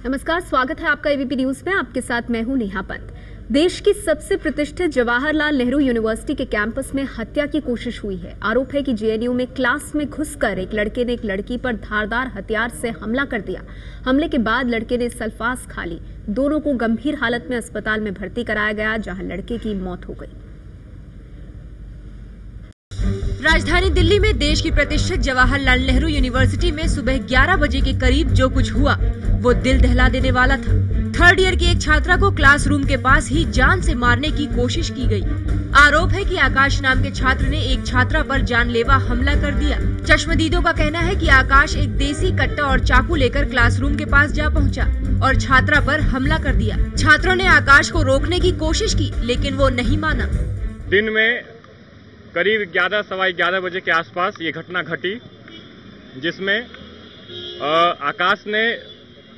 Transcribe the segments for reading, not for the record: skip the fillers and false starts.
नमस्कार, स्वागत है आपका एबीपी न्यूज में। आपके साथ मैं हूं नेहा पंत। देश की सबसे प्रतिष्ठित जवाहरलाल नेहरू यूनिवर्सिटी के कैंपस में हत्या की कोशिश हुई है। आरोप है कि जेएनयू में क्लास में घुसकर एक लड़के ने एक लड़की पर धारदार हथियार से हमला कर दिया। हमले के बाद लड़के ने सल्फास खा ली। दोनों को गंभीर हालत में अस्पताल में भर्ती कराया गया, जहां लड़के की मौत हो गई। राजधानी दिल्ली में देश की प्रतिष्ठित जवाहरलाल नेहरू यूनिवर्सिटी में सुबह 11 बजे के करीब जो कुछ हुआ वो दिल दहला देने वाला था। थर्ड ईयर की एक छात्रा को क्लासरूम के पास ही जान से मारने की कोशिश की गई। आरोप है कि आकाश नाम के छात्र ने एक छात्रा पर जानलेवा हमला कर दिया। चश्मदीदों का कहना है कि आकाश एक देसी कट्टा और चाकू लेकर क्लासरूम के पास जा पहुंचा और छात्रा पर हमला कर दिया। छात्रों ने आकाश को रोकने की कोशिश की, लेकिन वो नहीं माना। दिन में करीब 11-11:15 बजे के आसपास ये घटना घटी, जिसमें आकाश ने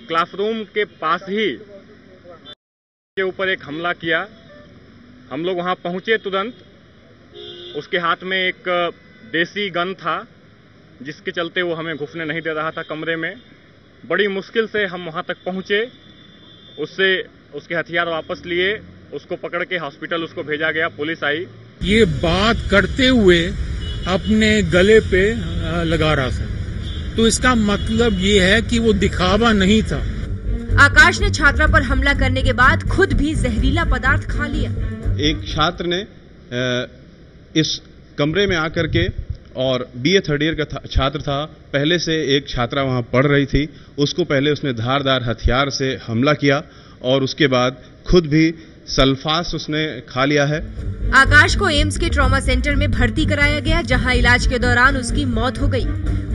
क्लासरूम के पास ही के ऊपर एक हमला किया। हम लोग वहां पहुंचे तुरंत। उसके हाथ में एक देसी गन था, जिसके चलते वो हमें घुसने नहीं दे रहा था कमरे में। बड़ी मुश्किल से हम वहां तक पहुंचे, उससे उसके हथियार वापस लिए, उसको पकड़ के हॉस्पिटल उसको भेजा गया। पुलिस आई। ये बात करते हुए अपने गले पे लगा रहा था, तो इसका मतलब ये है कि वो दिखावा नहीं था। आकाश ने छात्रा पर हमला करने के बाद खुद भी जहरीला पदार्थ खा लिया। एक छात्र ने इस कमरे में आकर के, और बीए थर्ड ईयर का छात्र था, पहले से एक छात्रा वहां पढ़ रही थी, उसको पहले उसने धारदार हथियार से हमला किया और उसके बाद खुद भी सल्फास उसने खा लिया है। आकाश को एम्स के ट्रॉमा सेंटर में भर्ती कराया गया, जहां इलाज के दौरान उसकी मौत हो गई।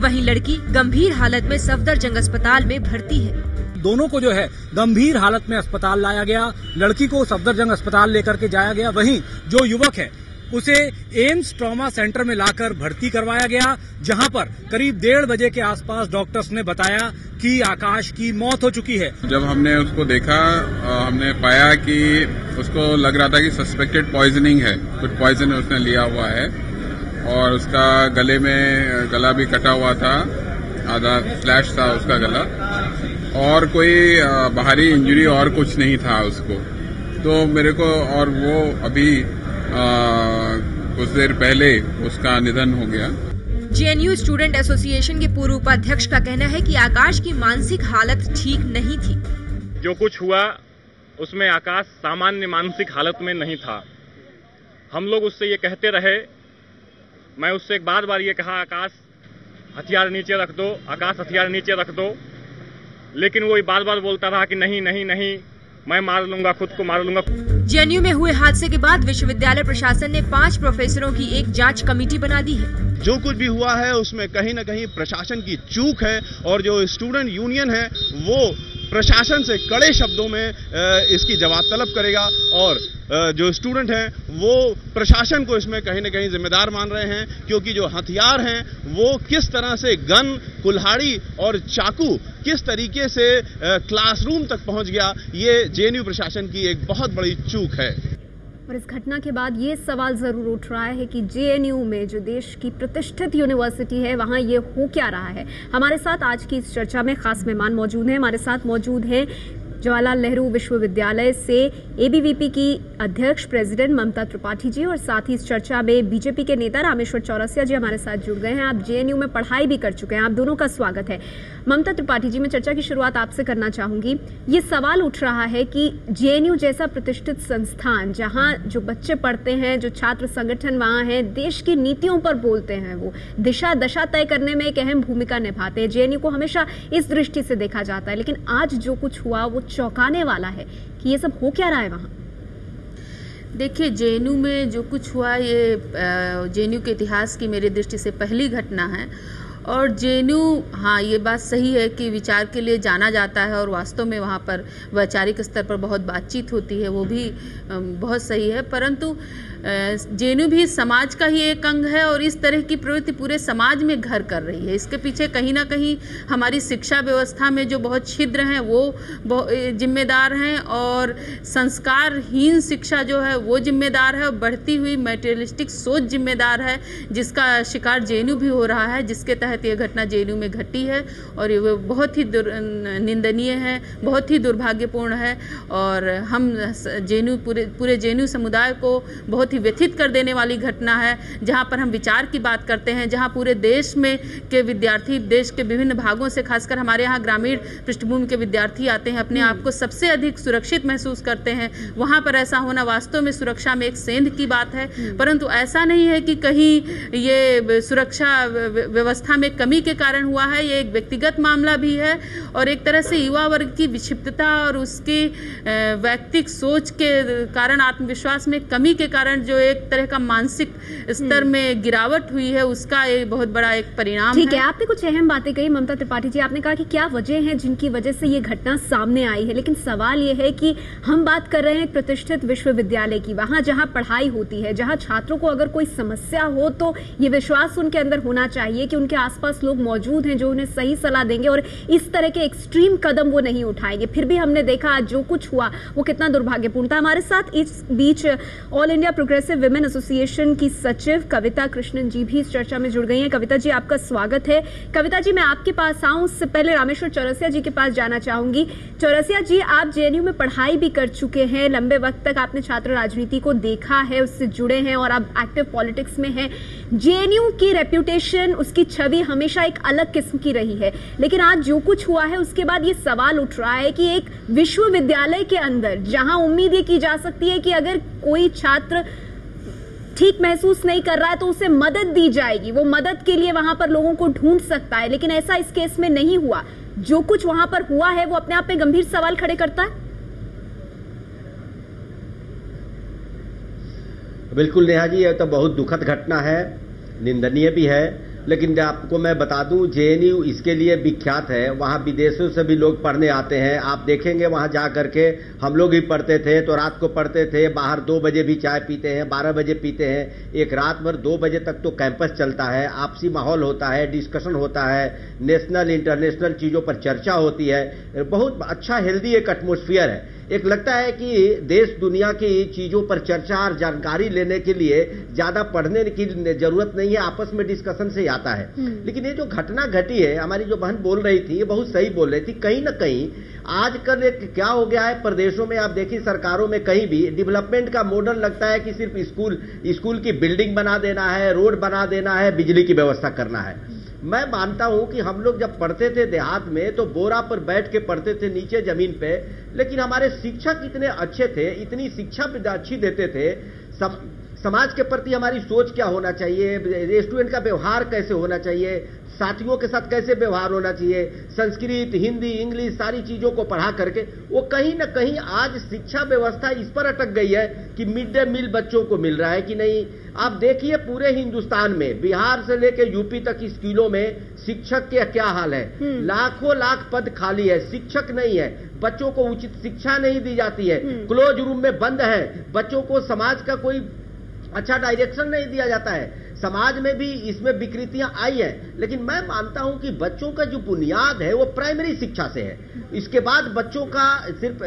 वहीं लड़की गंभीर हालत में सफदरजंग अस्पताल में भर्ती है। दोनों को जो है गंभीर हालत में अस्पताल लाया गया। लड़की को सफदरजंग अस्पताल लेकर के जाया गया। वहीं जो युवक है उसे एम्स ट्रॉमा सेंटर में लाकर भर्ती करवाया गया, जहां पर करीब 1:30 बजे के आसपास डॉक्टर्स ने बताया कि आकाश की मौत हो चुकी है। जब हमने उसको देखा, हमने पाया कि उसको लग रहा था कि सस्पेक्टेड पॉइजनिंग है, कुछ पॉइजन उसने लिया हुआ है और उसका गले में गला भी कटा हुआ था, आधा स्लैश था उसका गला, और कोई बाहरी इंजरी और कुछ नहीं था उसको। तो मेरे को, और वो अभी कुछ देर पहले उसका निधन हो गया। जेएनयू स्टूडेंट एसोसिएशन के पूर्व उपाध्यक्ष का कहना है कि आकाश की मानसिक हालत ठीक नहीं थी। जो कुछ हुआ उसमें आकाश सामान्य मानसिक हालत में नहीं था। हम लोग उससे ये कहते रहे, मैं उससे बार-बार ये कहा, आकाश हथियार नीचे रख दो, आकाश हथियार नीचे रख दो, लेकिन वो बार-बार बोलता रहा कि नहीं नहीं नहीं, मैं मार लूंगा, खुद को मार लूंगा। जेएनयू में हुए हादसे के बाद विश्वविद्यालय प्रशासन ने 5 प्रोफेसरों की एक जांच कमेटी बना दी है। जो कुछ भी हुआ है उसमें कहीं न कहीं प्रशासन की चूक है, और जो स्टूडेंट यूनियन है वो प्रशासन से कड़े शब्दों में इसकी जवाब तलब करेगा, और जो स्टूडेंट हैं वो प्रशासन को इसमें कहीं न कहीं जिम्मेदार मान रहे हैं, क्योंकि जो हथियार हैं वो किस तरह से गन, कुल्हाड़ी और चाकू किस तरीके से क्लासरूम तक पहुंच गया, ये जेएनयू प्रशासन की एक बहुत बड़ी चूक है। और इस घटना के बाद ये सवाल जरूर उठ रहा है कि जेएनयू में, जो देश की प्रतिष्ठित यूनिवर्सिटी है, वहां ये हो क्या रहा है। हमारे साथ आज की इस चर्चा में खास मेहमान मौजूद हैं। हमारे साथ मौजूद हैं जवाहरलाल नेहरू विश्वविद्यालय से एबीवीपी की अध्यक्ष प्रेसिडेंट ममता त्रिपाठी जी, और साथ ही इस चर्चा में बीजेपी के नेता रामेश्वर चौरसिया जी हमारे साथ जुड़ गए हैं। आप जेएनयू में पढ़ाई भी कर चुके हैं, आप दोनों का स्वागत है। ममता त्रिपाठी जी, मैं चर्चा की शुरुआत आपसे करना चाहूंगी। ये सवाल उठ रहा है कि जेएनयू जैसा प्रतिष्ठित संस्थान, जहां जो बच्चे पढ़ते हैं, जो छात्र संगठन वहां हैं, देश की नीतियों पर बोलते हैं, वो दिशा दशा तय करने में एक अहम भूमिका निभाते हैं। जेएनयू को हमेशा इस दृष्टि से देखा जाता है, लेकिन आज जो कुछ हुआ वो चौंकाने वाला है कि ये सब हो क्या रहा है वहां। देखिए, जेएनयू में जो कुछ हुआ, ये जेएनयू के इतिहास की मेरी दृष्टि से पहली घटना है। और जेएनयू, हाँ, ये बात सही है कि विचार के लिए जाना जाता है और वास्तव में वहाँ पर वैचारिक स्तर पर बहुत बातचीत होती है, वो भी बहुत सही है। परंतु जेएनयू भी समाज का ही एक अंग है और इस तरह की प्रवृत्ति पूरे समाज में घर कर रही है। इसके पीछे कहीं ना कहीं हमारी शिक्षा व्यवस्था में जो बहुत छिद्र हैं वो जिम्मेदार हैं, और संस्कारहीन शिक्षा जो है वो जिम्मेदार है, और बढ़ती हुई मटेरियलिस्टिक सोच जिम्मेदार है, जिसका शिकार जेएनयू भी हो रहा है, जिसके तहत ये घटना जेएनयू में घटी है। और ये बहुत ही निंदनीय है, बहुत ही दुर्भाग्यपूर्ण है, और हम जेएनयू पूरे जेएनयू समुदाय को बहुत ही व्यथित कर देने वाली घटना है, जहां पर हम विचार की बात करते हैं, जहां पूरे देश में के विद्यार्थी, देश के विभिन्न भागों से, खासकर हमारे यहाँ ग्रामीण पृष्ठभूमि के विद्यार्थी आते हैं, अपने आप को सबसे अधिक सुरक्षित महसूस करते हैं। वहां पर ऐसा होना वास्तव में सुरक्षा में एक सेंध की बात है। परंतु ऐसा नहीं है कि कहीं ये सुरक्षा व्यवस्था में कमी के कारण हुआ है, ये एक व्यक्तिगत मामला भी है, और एक तरह से युवा वर्ग की विक्षिप्तता और उसकी वैयक्तिक सोच के कारण, आत्मविश्वास में कमी के कारण जो एक तरह का मानसिक स्तर में गिरावट हुई है, उसका एक बहुत बड़ा एक परिणाम है। ठीक है, आपने कुछ अहम बातें कही ममता त्रिपाठी जी। आपने कहा कि क्या वजह है जिनकी वजह से ये घटना सामने आई है, लेकिन सवाल ये है कि हम बात कर रहे हैं प्रतिष्ठित विश्वविद्यालय की, वहां जहां पढ़ाई होती है, जहां छात्रों को अगर कोई समस्या हो तो ये विश्वास उनके अंदर होना चाहिए कि उनके आसपास लोग मौजूद हैं जो उन्हें सही सलाह देंगे और इस तरह के एक्सट्रीम कदम वो नहीं उठाएंगे। फिर भी हमने देखा आज जो कुछ हुआ वो कितना दुर्भाग्यपूर्ण था। हमारे साथ इस बीच all India progressive women association की सचिव कविता कृष्णन जी भी इस चर्चा में जुड़ गई हैं। कविता जी, आपका स्वागत है। कविता जी, मैं आपके पास आऊं उससे पहले रामेश्वर चौरसिया जी के पास जाना चाहूंगी। चौरसिया जी, आप जेएनयू में पढ़ाई भी कर चुके हैं, लंबे वक्त तक आपने छात्र राजनीति को देखा है, उससे जुड़े हैं और आप एक्टिव पॉलिटिक्स में हैं। जेएनयू की रेप्यूटेशन, उसकी छवि हमेशा एक अलग किस्म की रही है, लेकिन आज जो कुछ हुआ है उसके बाद ये सवाल उठ रहा है कि एक विश्वविद्यालय के अंदर जहां उम्मीद ये की जा सकती है कि अगर कोई छात्र ठीक महसूस नहीं कर रहा है तो उसे मदद दी जाएगी, वो मदद के लिए वहां पर लोगों को ढूंढ सकता है, लेकिन ऐसा इस केस में नहीं हुआ। जो कुछ वहां पर हुआ है वो अपने आप में गंभीर सवाल खड़े करता है। बिल्कुल नेहा जी, यह तो बहुत दुखद घटना है, निंदनीय भी है, लेकिन आपको मैं बता दूं जेएनयू इसके लिए विख्यात है। वहां विदेशों से भी लोग पढ़ने आते हैं। आप देखेंगे वहां जा करके, हम लोग भी पढ़ते थे तो रात को पढ़ते थे, बाहर 2 बजे भी चाय पीते हैं, 12 बजे पीते हैं, एक रात भर 2 बजे तक तो कैंपस चलता है, आपसी माहौल होता है, डिस्कशन होता है, नेशनल इंटरनेशनल चीजों पर चर्चा होती है, बहुत अच्छा हेल्दी एक एटमोस्फियर है। एक लगता है कि देश दुनिया की चीजों पर चर्चा और जानकारी लेने के लिए ज्यादा पढ़ने की जरूरत नहीं है, आपस में डिस्कशन से आता है। लेकिन ये जो घटना घटी है, हमारी जो बहन बोल रही थी ये बहुत सही बोल रही थी। कहीं ना कहीं आजकल एक क्या हो गया है प्रदेशों में, आप देखिए सरकारों में कहीं भी डेवलपमेंट का मॉडल लगता है कि सिर्फ स्कूल की बिल्डिंग बना देना है, रोड बना देना है, बिजली की व्यवस्था करना है। मैं मानता हूं कि हम लोग जब पढ़ते थे देहात में तो बोरा पर बैठ के पढ़ते थे नीचे जमीन पे, लेकिन हमारे शिक्षक इतने अच्छे थे, इतनी शिक्षा अच्छी देते थे। समाज के प्रति हमारी सोच क्या होना चाहिए, स्टूडेंट का व्यवहार कैसे होना चाहिए, साथियों के साथ कैसे व्यवहार होना चाहिए, संस्कृत, हिंदी, इंग्लिश सारी चीजों को पढ़ा करके, वो कहीं ना कहीं आज शिक्षा व्यवस्था इस पर अटक गई है कि मिड डे मील बच्चों को मिल रहा है कि नहीं। आप देखिए पूरे हिंदुस्तान में बिहार से लेकर यूपी तक स्कूलों में शिक्षक के क्या हाल है, लाखों लाख पद खाली है, शिक्षक नहीं है, बच्चों को उचित शिक्षा नहीं दी जाती है, क्लोज रूम में बंद है, बच्चों को समाज का कोई अच्छा डायरेक्शन नहीं दिया जाता है। समाज में भी इसमें विकृतियां आई हैं, लेकिन मैं मानता हूं कि बच्चों का जो बुनियाद है वो प्राइमरी शिक्षा से है। इसके बाद बच्चों का सिर्फ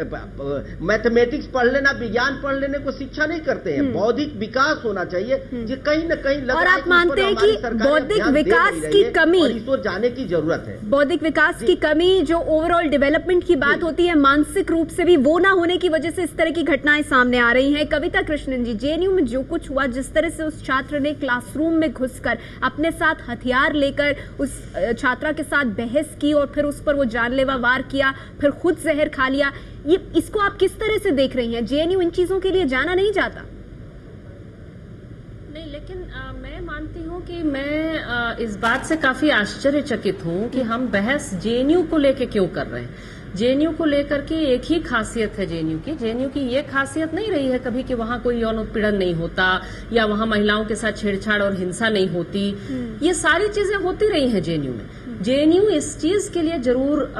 मैथमेटिक्स पढ़ लेना, विज्ञान पढ़ लेने को शिक्षा नहीं करते हैं, बौद्धिक विकास होना चाहिए। ये कहीं ना कहीं और आप मानते हैं कि बौद्धिक विकास की कमी, इस ओर जाने की जरूरत है। बौद्धिक विकास की कमी जो ओवरऑल डेवलपमेंट की बात होती है, मानसिक रूप से भी वो ना होने की वजह से इस तरह की घटनाएं सामने आ रही हैं। कविता कृष्णन जी, जेएनयू में जो कुछ हुआ, जिस तरह से उस छात्र ने क्लासरूम में घुसकर अपने साथ हथियार लेकर उस छात्रा के साथ बहस की और फिर उस पर वो जानलेवा वार किया, फिर खुद जहर खा लिया, ये इसको आप किस तरह से देख रही हैं? जेएनयू इन चीजों के लिए जाना नहीं चाहता। नहीं, लेकिन मैं मानती हूँ कि मैं इस बात से काफी आश्चर्यचकित हूँ कि हम बहस जेएनयू को लेकर क्यों कर रहे हैं। जेएनयू को लेकर के एक ही खासियत है जेएनयू की ये खासियत नहीं रही है कभी कि वहां कोई यौन उत्पीड़न नहीं होता या वहां महिलाओं के साथ छेड़छाड़ और हिंसा नहीं होती। ये सारी चीजें होती रही हैं जेएनयू में। जेएनयू इस चीज के लिए जरूर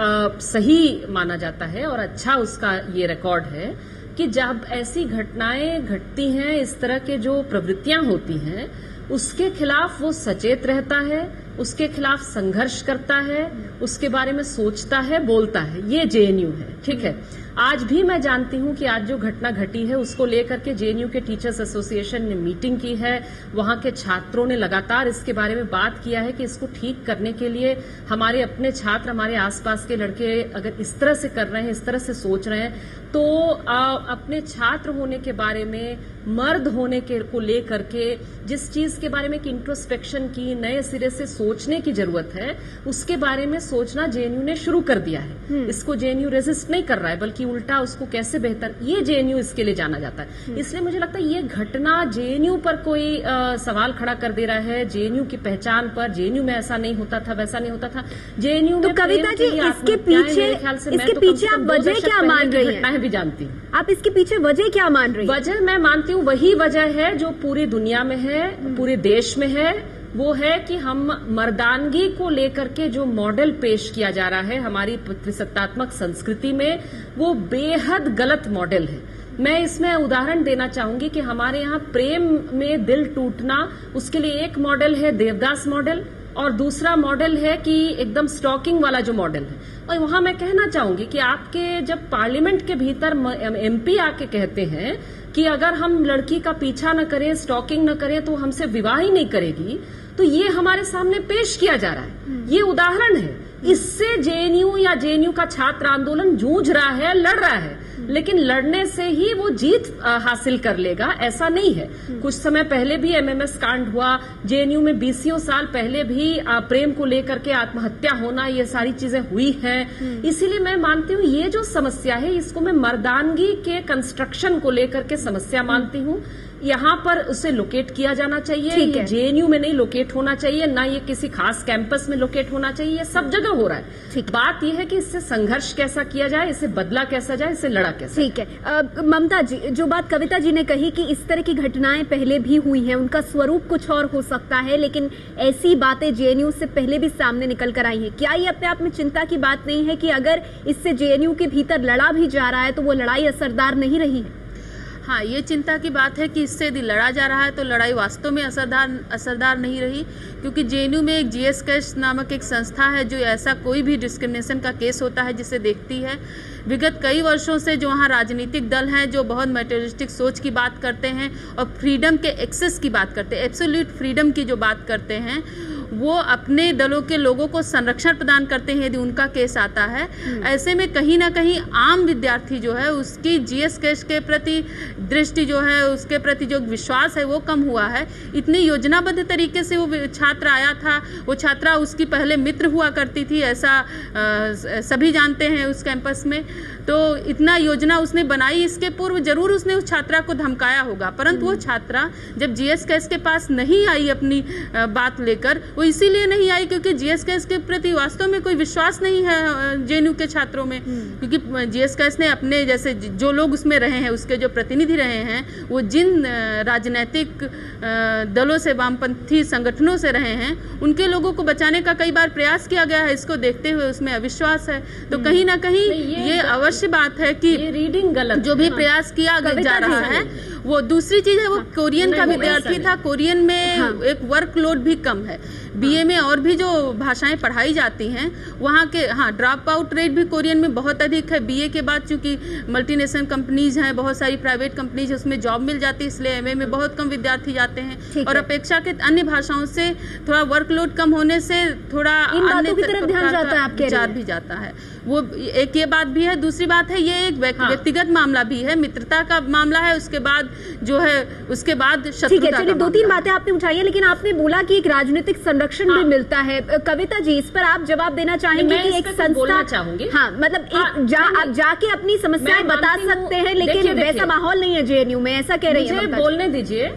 सही माना जाता है और अच्छा उसका ये रिकॉर्ड है कि जब ऐसी घटनाएं घटती हैं, इस तरह के जो प्रवृत्तियां होती हैं, उसके खिलाफ वो सचेत रहता है, उसके खिलाफ संघर्ष करता है, उसके बारे में सोचता है, बोलता है। ये जेएनयू है, ठीक है। आज भी मैं जानती हूं कि आज जो घटना घटी है उसको लेकर के जेएनयू के टीचर्स एसोसिएशन ने मीटिंग की है। वहां के छात्रों ने लगातार इसके बारे में बात किया है कि इसको ठीक करने के लिए हमारे अपने छात्र, हमारे आसपास के लड़के अगर इस तरह से कर रहे हैं, इस तरह से सोच रहे हैं, तो अपने छात्र होने के बारे में, मर्द होने के को लेकर के जिस चीज के बारे में कि इंट्रोस्पेक्शन की, नए सिरे से सोचने की जरूरत है, उसके बारे में सोचना जेएनयू ने शुरू कर दिया है। इसको जेएनयू रेजिस्ट नहीं कर रहा है, बल्कि उल्टा उसको कैसे बेहतर, ये जेएनयू इसके लिए जाना जाता है। इसलिए मुझे लगता है ये घटना जेएनयू पर कोई सवाल खड़ा कर दे रहा है, जेएनयू की पहचान पर। जेएनयू में ऐसा नहीं होता था, वैसा नहीं होता था। जेएनयू में कविता जी, इसके पीछे आप वजह क्या मान रही हैं? घटनाएं भी जानती हूँ। आप इसके पीछे वजह क्या मान रही हैं? वजह मैं मानती हूँ वही वजह है जो पूरी दुनिया में है, पूरे देश में है। वो है कि हम मर्दानगी को लेकर के जो मॉडल पेश किया जा रहा है हमारी पितृसत्तात्मक संस्कृति में, वो बेहद गलत मॉडल है। मैं इसमें उदाहरण देना चाहूंगी कि हमारे यहाँ प्रेम में दिल टूटना, उसके लिए एक मॉडल है देवदास मॉडल, और दूसरा मॉडल है कि एकदम स्टॉकिंग वाला जो मॉडल है। और वहां मैं कहना चाहूंगी कि आपके जब पार्लियामेंट के भीतर एमपी आके कहते हैं कि अगर हम लड़की का पीछा न करें, स्टॉकिंग न करें, तो हमसे विवाह ही नहीं करेगी, तो ये हमारे सामने पेश किया जा रहा है। ये उदाहरण है। इससे जेएनयू या जेएनयू का छात्र आंदोलन जूझ रहा है, लड़ रहा है, लेकिन लड़ने से ही वो जीत हासिल कर लेगा, ऐसा नहीं है। कुछ समय पहले भी एमएमएस कांड हुआ, जेएनयू में 20 साल पहले भी प्रेम को लेकर के आत्महत्या होना, ये सारी चीजें हुई हैं। इसीलिए मैं मानती हूँ ये जो समस्या है, इसको मैं मर्दानगी के कंस्ट्रक्शन को लेकर के समस्या मानती हूँ। यहाँ पर उसे लोकेट किया जाना चाहिए। ये जेएनयू में नहीं लोकेट होना चाहिए, ना ये किसी खास कैंपस में लोकेट होना चाहिए, ये सब जगह हो रहा है। ठीक, बात यह है कि इससे संघर्ष कैसा किया जाए, इसे बदला कैसा जाए, इसे लड़ा कैसा। ठीक है। ममता जी, जो बात कविता जी ने कही कि इस तरह की घटनाएं पहले भी हुई हैं, उनका स्वरूप कुछ और हो सकता है, लेकिन ऐसी बातें जेएनयू से पहले भी सामने निकल कर आई हैं। क्या ये अपने आप में चिंता की बात नहीं है कि अगर इससे जेएनयू के भीतर लड़ा भी जा रहा है तो वो लड़ाई असरदार नहीं रही है? हाँ, ये चिंता की बात है कि इससे यदि लड़ा जा रहा है तो लड़ाई वास्तव में असरदार नहीं रही, क्योंकि जेएनयू में एक जीएस कैश नामक एक संस्था है जो ऐसा कोई भी डिस्क्रिमिनेशन का केस होता है जिसे देखती है। विगत कई वर्षों से जो वहाँ राजनीतिक दल हैं जो बहुत मटेरियलिस्टिक सोच की बात करते हैं और फ्रीडम के एक्सेस की बात करते हैं, एब्सोल्यूट फ्रीडम की जो बात करते हैं, वो अपने दलों के लोगों को संरक्षण प्रदान करते हैं यदि उनका केस आता है। ऐसे में कहीं ना कहीं आम विद्यार्थी जो है उसकी जीएस कैश के प्रति दृष्टि जो है, उसके प्रति जो विश्वास है वो कम हुआ है। इतनी योजनाबद्ध तरीके से वो छात्र आया था, वो छात्रा उसकी पहले मित्र हुआ करती थी, ऐसा सभी जानते हैं उस कैंपस में। तो इतना योजना उसने बनाई, इसके पूर्व जरूर उसने उस छात्रा को धमकाया होगा, परंतु वो छात्रा जब जीएस कैश के पास नहीं आई अपनी बात लेकर, वो इसीलिए नहीं आई क्योंकि जीएस कैश के प्रति वास्तव में कोई विश्वास नहीं है जेएनयू के छात्रों में। क्योंकि जीएस कैश ने अपने जैसे जो लोग उसमें रहे हैं, उसके जो प्रतिनिधि रहे हैं, वो जिन राजनीतिक दलों से, वामपंथी संगठनों से रहे हैं, उनके लोगों को बचाने का कई बार प्रयास किया गया है। इसको देखते हुए उसमें अविश्वास है। तो कहीं ना कहीं ये अवश्य बात है कि ये रीडिंग गलत, जो भी प्रयास किया जा रहा है वो दूसरी चीज है। वो कोरियन का विद्यार्थी था, कोरियन में एक वर्कलोड भी कम है। बीए में और भी जो भाषाएं पढ़ाई जाती हैं वहाँ के ड्रॉप आउट रेट भी कोरियन में बहुत अधिक है। बीए के बाद चूंकि मल्टीनेशनल कंपनीज हैं, बहुत सारी प्राइवेट कंपनीज है, उसमें जॉब मिल जाती है, इसलिए एमए में बहुत कम विद्यार्थी जाते हैं। और अपेक्षाकृत अन्य भाषाओं से थोड़ा वर्कलोड कम होने से थोड़ा अन्य तरफ ध्यान जाता है, आपके विचार भी जाता है। वो एक ये बात भी है। दूसरी बात है, ये एक व्यक्तिगत मामला भी है, मित्रता का मामला है, उसके बाद जो है उसके बाद शत्रुता का। चलिए, 2-3 बातें आपने उठाई है, लेकिन आपने बोला कि एक राजनीतिक संरक्षण भी मिलता है। कविता जी, इस पर आप जवाब देना चाहेंगे कि एक संस्था चाहूंगी? हाँ, मतलब आप जाके अपनी समस्याएं बता सकते हैं, लेकिन वैसा माहौल नहीं है जेएनयू में, ऐसा कह रही है? मुझे बोलने दीजिए।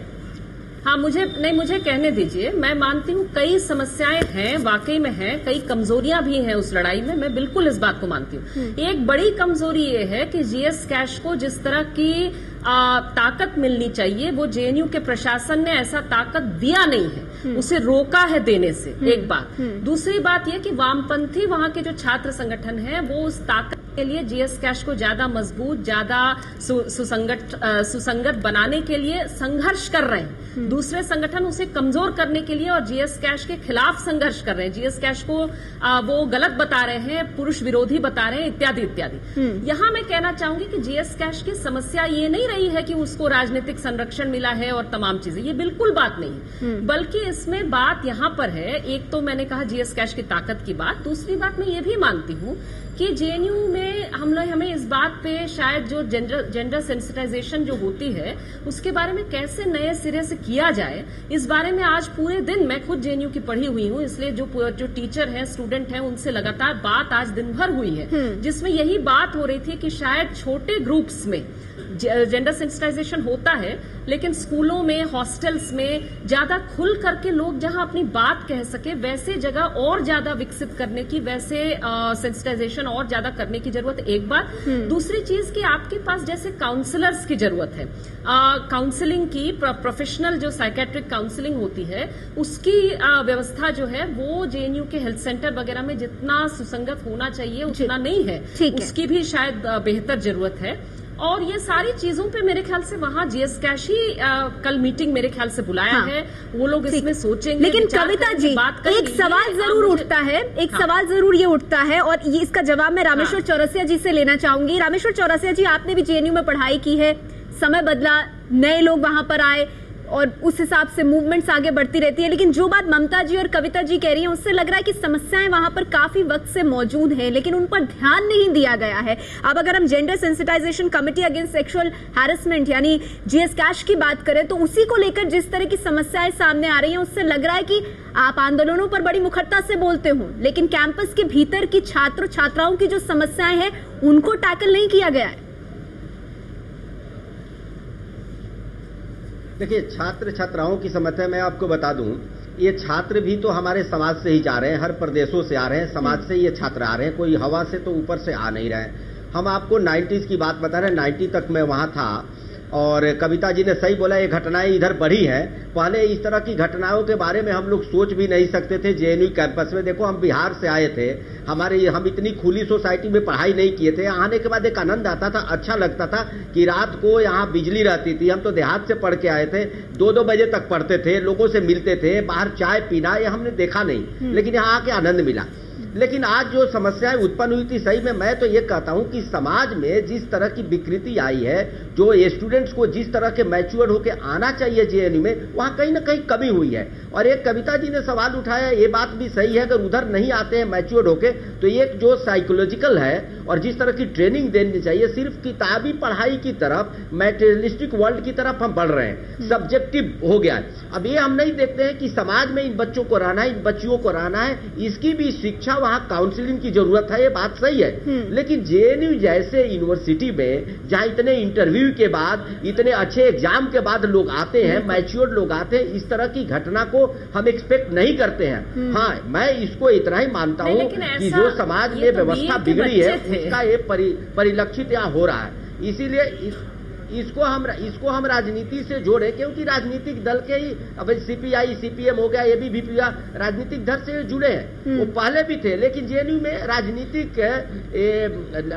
हाँ, मुझे कहने दीजिए। मैं मानती हूँ कई समस्याएं हैं, वाकई में हैं, कई कमजोरियां भी हैं उस लड़ाई में, मैं बिल्कुल इस बात को मानती हूँ। एक बड़ी कमजोरी ये है कि जीएस कैश को जिस तरह की ताकत मिलनी चाहिए, वो जेएनयू के प्रशासन ने ऐसा ताकत दिया नहीं है, उसे रोका है देने से, एक बात। दूसरी बात यह कि वामपंथी वहां के जो छात्र संगठन है वो उस ताकत के लिए जीएस कैश को ज्यादा मजबूत, ज्यादा सुसंगत बनाने के लिए संघर्ष कर रहे हैं। दूसरे संगठन उसे कमजोर करने के लिए और जीएस कैश के खिलाफ संघर्ष कर रहे हैं। जीएस कैश को वो गलत बता रहे हैं, पुरुष विरोधी बता रहे हैं, इत्यादि इत्यादि। यहाँ मैं कहना चाहूंगी कि जीएस कैश की समस्या ये नहीं रही है कि उसको राजनीतिक संरक्षण मिला है और तमाम चीजें, ये बिल्कुल बात नहीं, बल्कि इसमें बात यहाँ पर है, एक तो मैंने कहा जीएस कैश की ताकत की बात, दूसरी बात मैं ये भी मानती हूँ कि जेएनयू में हमें इस बात पे शायद जो जेंडर सेंसिटाइजेशन जो होती है उसके बारे में कैसे नए सिरे से किया जाए, इस बारे में आज पूरे दिन, मैं खुद जेएनयू की पढ़ी हुई हूँ, इसलिए जो टीचर हैं, स्टूडेंट हैं, उनसे लगातार बात आज दिन भर हुई है, जिसमें यही बात हो रही थी कि शायद छोटे ग्रुप्स में जेंडर सेंसिटाइजेशन होता है, लेकिन स्कूलों में, हॉस्टल्स में ज्यादा खुल करके लोग जहां अपनी बात कह सके वैसे जगह और ज्यादा विकसित करने की, वैसे सेंसिटाइजेशन और ज्यादा करने की जरूरत है, एक बात। दूसरी चीज कि आपके पास जैसे काउंसलर्स की जरूरत है, काउंसलिंग की, प्रोफेशनल जो साइकेट्रिक काउंसलिंग होती है उसकी व्यवस्था जो है वो जेएनयू के हेल्थ सेंटर वगैरह में जितना सुसंगत होना चाहिए उतना नहीं है, उसकी भी शायद बेहतर जरूरत है। और ये सारी चीजों पे मेरे ख्याल से वहाँ जीएस कैश ही कल मीटिंग मेरे ख्याल से बुलाया है, वो लोग इसमें सोचेंगे। लेकिन कविता जी, एक सवाल जरूर उठता है, सवाल जरूर ये उठता है और ये इसका जवाब मैं रामेश्वर चौरसिया जी से लेना चाहूंगी। रामेश्वर चौरसिया जी, आपने भी जेएनयू में पढ़ाई की है, समय बदला, नए लोग वहां पर आए और उस हिसाब से मूवमेंट्स आगे बढ़ती रहती है, लेकिन जो बात ममता जी और कविता जी कह रही हैं उससे लग रहा है कि समस्याएं वहां पर काफी वक्त से मौजूद हैं, लेकिन उन पर ध्यान नहीं दिया गया है। अब अगर हम gender sensitization committee against sexual harassment यानी जीएस कैश की बात करें तो उसी को लेकर जिस तरह की समस्याएं सामने आ रही हैं उससे लग रहा है कि आप आंदोलनों पर बड़ी मुखरता से बोलते हो, लेकिन कैंपस के भीतर की छात्र छात्राओं की जो समस्याएं हैं उनको टैकल नहीं किया गया है। देखिए, छात्र छात्राओं की समस्या मैं आपको बता दूं, ये छात्र भी तो हमारे समाज से ही जा रहे हैं, हर प्रदेशों से आ रहे हैं, समाज से ये छात्र आ रहे हैं, कोई हवा से तो ऊपर से आ नहीं रहे हैं। हम आपको 90s की बात बता रहे हैं, 90 तक मैं वहां था और कविता जी ने सही बोला, ये घटनाएं इधर बढ़ी हैं। पहले इस तरह की घटनाओं के बारे में हम लोग सोच भी नहीं सकते थे जेएनयू कैंपस में। देखो, हम बिहार से आए थे, हम इतनी खुली सोसाइटी में पढ़ाई नहीं किए थे। आने के बाद एक आनंद आता था, अच्छा लगता था कि रात को यहाँ बिजली रहती थी। हम तो देहात से पढ़ के आए थे, 2-2 बजे तक पढ़ते थे, लोगों से मिलते थे, बाहर चाय पीना ये हमने देखा नहीं, लेकिन यहाँ आके आनंद मिला। लेकिन आज जो समस्याएं उत्पन्न हुई थी, सही में मैं तो ये कहता हूं कि समाज में जिस तरह की विकृति आई है, जो स्टूडेंट्स को जिस तरह के मैच्योर होके आना चाहिए जेएनयू में, वहां कहीं ना कहीं कमी हुई है। और एक कविता जी ने सवाल उठाया, ये बात भी सही है, अगर उधर नहीं आते हैं मैच्योर होके तो एक जो साइकोलॉजिकल है और जिस तरह की ट्रेनिंग देनी चाहिए, सिर्फ किताबी पढ़ाई की तरफ, मैटेरियलिस्टिक वर्ल्ड की तरफ हम बढ़ रहे हैं, सब्जेक्टिव हो गया है। अब ये हम नहीं देखते हैं कि समाज में इन बच्चों को रहना है, इन बच्चियों को रहना है, इसकी भी शिक्षा, वहां काउंसलिंग की जरूरत है, ये बात सही है। लेकिन जेएनयू जैसे यूनिवर्सिटी में जहां इतने इंटरव्यू के बाद, इतने अच्छे एग्जाम के बाद लोग आते हैं, मैच्योर्ड लोग आते हैं, इस तरह की घटना को हम एक्सपेक्ट नहीं करते हैं। हाँ, मैं इसको इतना ही मानता हूं कि जो समाज में व्यवस्था बिगड़ी है उसका ये परिलक्षित यहाँ हो रहा है। इसीलिए इसको हम राजनीति से जोड़े, क्योंकि राजनीतिक दल के ही, अब सीपीआई, सीपीएम हो गया, एबीवीपी राजनीतिक दल से जुड़े हैं, वो पहले भी थे, लेकिन जेएनयू में राजनीतिक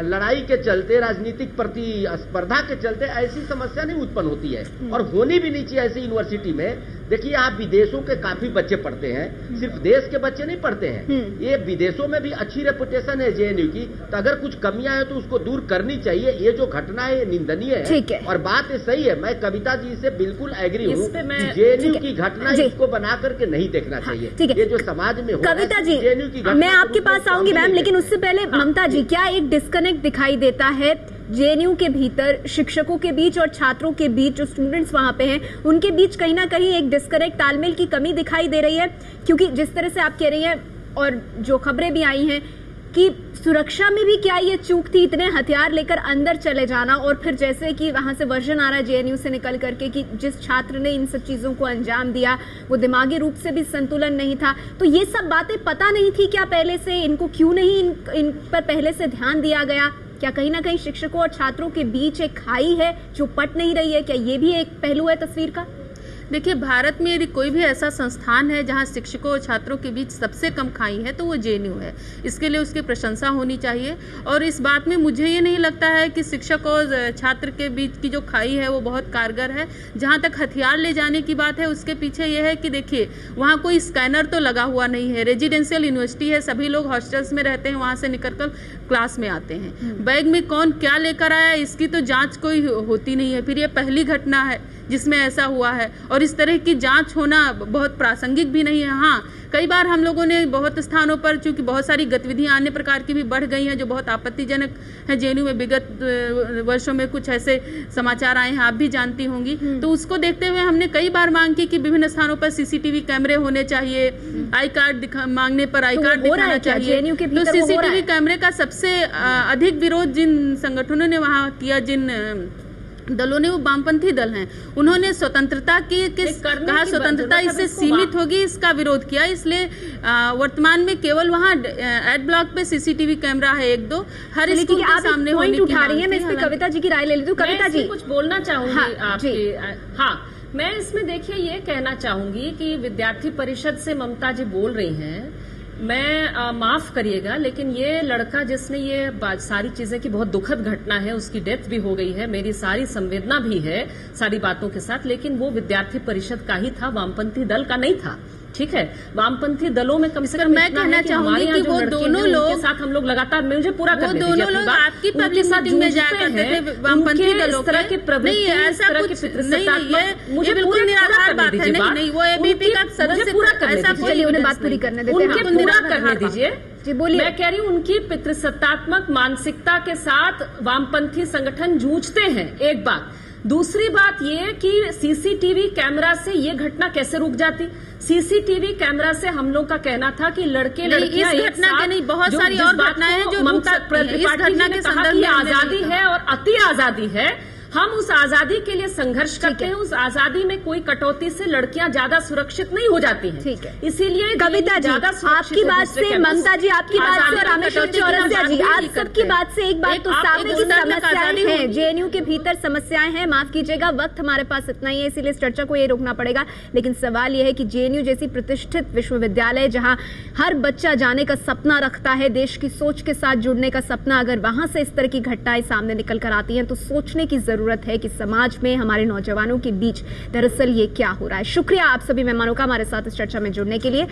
लड़ाई के चलते, राजनीतिक प्रतिस्पर्धा के चलते ऐसी समस्या नहीं उत्पन्न होती है और होनी भी नहीं चाहिए ऐसी यूनिवर्सिटी में। देखिए, आप विदेशों के काफी बच्चे पढ़ते हैं, सिर्फ देश के बच्चे नहीं पढ़ते हैं, ये विदेशों में भी अच्छी रेपुटेशन है जेएनयू की, तो अगर कुछ कमियां हैं तो उसको दूर करनी चाहिए। ये जो घटना है ये निंदनीय है और बात सही है। मैं कविता जी से बिल्कुल एग्री हूँ कि जेएनयू की घटना इसको बना करके नहीं देखना चाहिए। ये जो समाज में हो, कविता जी, जेएनयू की घटना, मैं आपके पास आऊंगी मैम, लेकिन उससे पहले ममता जी, क्या एक डिस्कनेक्ट दिखाई देता है जेएनयू के भीतर शिक्षकों के बीच और छात्रों के बीच, जो स्टूडेंट्स वहां पे हैं उनके बीच कहीं ना कहीं एक डिस्कनेक्ट, तालमेल की कमी दिखाई दे रही है? क्योंकि जिस तरह से आप कह रही हैं और जो खबरें भी आई हैं कि सुरक्षा में भी क्या ये चूक थी, इतने हथियार लेकर अंदर चले जाना, और फिर जैसे कि वहां से वर्जन आ रहा है जेएनयू से निकल करके कि जिस छात्र ने इन सब चीजों को अंजाम दिया वो दिमागी रूप से भी संतुलन नहीं था। तो ये सब बातें पता नहीं थी क्या पहले से? इनको क्यों नहीं इन पर पहले से ध्यान दिया गया? क्या कहीं ना कहीं शिक्षकों और छात्रों के बीच एक खाई है जो पट नहीं रही है? क्या ये भी एक पहलू है तस्वीर का? देखिए, भारत में यदि कोई भी ऐसा संस्थान है जहां शिक्षकों और छात्रों के बीच सबसे कम खाई है तो वो जेएनयू है। इसके लिए उसकी प्रशंसा होनी चाहिए। और इस बात में मुझे ये नहीं लगता है कि शिक्षक और छात्र के बीच की जो खाई है वो बहुत कारगर है। जहां तक हथियार ले जाने की बात है, उसके पीछे ये है कि देखिए, वहां कोई स्कैनर तो लगा हुआ नहीं है। रेजिडेंशियल यूनिवर्सिटी है, सभी लोग हॉस्टल्स में रहते हैं, वहां से निकलकर क्लास में आते हैं। बैग में कौन क्या लेकर आया इसकी तो जांच कोई होती नहीं है। फिर ये पहली घटना है जिसमें ऐसा हुआ है, और इस तरह की जांच होना बहुत प्रासंगिक भी नहीं है। हाँ, कई बार हम लोगों ने बहुत स्थानों पर, चूंकि बहुत सारी गतिविधियां अन्य प्रकार की भी बढ़ गई हैं जो बहुत आपत्तिजनक है जेएनयू में, विगत वर्षों में कुछ ऐसे समाचार आए हैं, आप भी जानती होंगी। तो उसको देखते हुए हमने कई बार मांग की कि विभिन्न स्थानों पर सीसीटीवी कैमरे होने चाहिए, आई कार्ड मांगने पर आई कार्ड दिखाना चाहिए। तो सीसीटीवी कैमरे का सबसे अधिक विरोध जिन संगठनों ने वहां किया, जिन दलों ने, वो वामपंथी दल हैं, उन्होंने स्वतंत्रता की कहा, स्वतंत्रता इससे सीमित होगी, इसका विरोध किया। इसलिए वर्तमान में केवल वहां एड ब्लॉक पे सीसीटीवी कैमरा है, 1-2 हर स्कूल के सामने होने की उठा रही है। मैं इस पे कविता जी की राय ले लेती हूँ। कविता जी कुछ बोलना चाहूंगी आपके। हाँ, मैं इसमें देखिए ये कहना चाहूंगी कि विद्यार्थी परिषद से ममता जी बोल रही हैं, मैं माफ करिएगा लेकिन ये लड़का जिसने ये सारी चीजें की बहुत दुखद घटना है, उसकी डेथ भी हो गई है, मेरी सारी संवेदना भी है सारी बातों के साथ, लेकिन वो विद्यार्थी परिषद का ही था, वामपंथी दल का नहीं था। ठीक है, वामपंथी दलों में कम से कम मैं कहना चाहूंगी कि वो दोनों लोग के साथ हम लोग लगातार, मुझे पूरा करने दीजिए, दोनों लोग आपकी पब्लिसिटी में जाया करते थे वामपंथी दलों तरह की प्रवृत्ति, ऐसा कुछ नहीं, मुझे बिल्कुल निराधार बात है। नहीं, वो एबीपी का सदस्य पूरा ऐसा, चलिए उन्हें बात पूरी करने देते हैं, उनके पूरा करने दीजिए जी, बोलिए। मैं कह रही हूँ उनकी पितृसत्तात्मक मानसिकता के साथ वामपंथी संगठन जूझते हैं, एक बात। दूसरी बात ये कि सीसीटीवी कैमरा से ये घटना कैसे रुक जाती। सीसीटीवी कैमरा से हम लोग का कहना था कि लड़के लड़कियां इस घटना के नहीं, बहुत सारी और घटनाएं हैं जो ममता घटना के संदर्भ में आजादी है और अति आजादी है। हम उस आजादी के लिए संघर्ष करते हैं। उस आजादी में कोई कटौती से लड़कियां ज्यादा सुरक्षित नहीं हो जाती हैं। ठीक है, इसीलिए कविता जी, आपकी बात से, ममता जी आपकी बात से, रामेश्वर चौरसिया जी आप सबकी बात से एक बात तो सामने की समस्याएं हैं, जेएनयू के भीतर समस्याएं हैं। माफ कीजिएगा, वक्त हमारे पास इतना ही है, इसीलिए इस चर्चा को ये रोकना पड़ेगा। लेकिन सवाल यह है कि जेएनयू जैसी प्रतिष्ठित विश्वविद्यालय जहां हर बच्चा जाने का सपना रखता है, देश की सोच के साथ जुड़ने का सपना, अगर वहां से इस तरह की घटनाएं सामने निकल कर आती हैं तो सोचने की जरूरत है कि समाज में हमारे नौजवानों के बीच दरअसल ये क्या हो रहा है। शुक्रिया आप सभी मेहमानों का हमारे साथ इस चर्चा में जुड़ने के लिए।